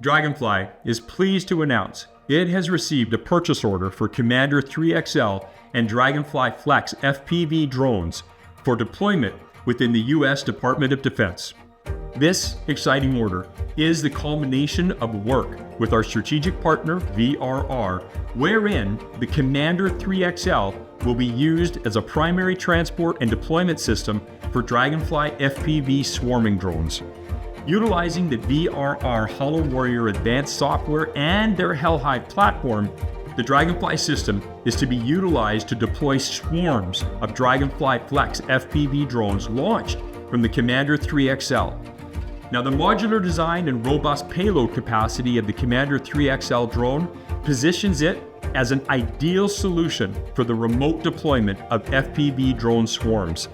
Draganfly is pleased to announce it has received a purchase order for Commander 3XL and Draganfly Flex FPV Drones for deployment within the U.S. Department of Defense. This exciting order is the culmination of work with our strategic partner VRR, wherein the Commander 3XL will be used as a primary transport and deployment system for Draganfly FPV swarming drones. Utilizing the VRR Holowarrior advanced software and their HellHive platform, the Draganfly system is to be utilized to deploy swarms of Draganfly Flex FPV drones launched from the Commander 3XL. Now, the modular design and robust payload capacity of the Commander 3XL drone positions it as an ideal solution for the remote deployment of FPV drone swarms.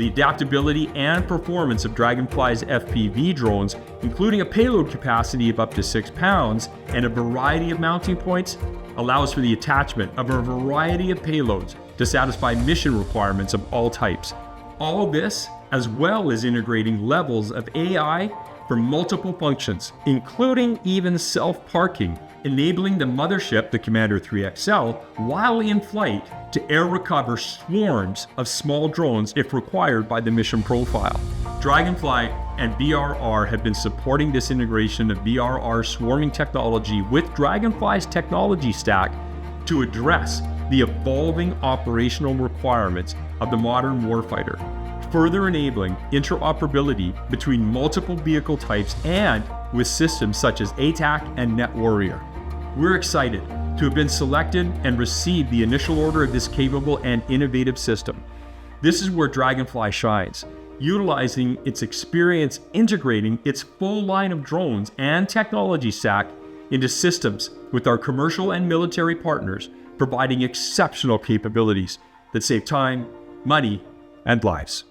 The adaptability and performance of Draganfly's FPV drones, including a payload capacity of up to 6 pounds and a variety of mounting points, allows for the attachment of a variety of payloads to satisfy mission requirements of all types. All this, as well as integrating levels of AI for multiple functions, including even self-parking, enabling the mothership, the Commander 3XL, while in flight, to air recover swarms of small drones if required by the mission profile. Draganfly and VRR have been supporting this integration of VRR swarming technology with Draganfly's technology stack to address the evolving operational requirements of the modern warfighter, further enabling interoperability between multiple vehicle types and with systems such as ATAK and Nett Warrior. We're excited to have been selected and received the initial order of this capable and innovative system. This is where Draganfly shines, utilizing its experience integrating its full line of drones and technology stack into systems with our commercial and military partners, providing exceptional capabilities that save time, money, and lives.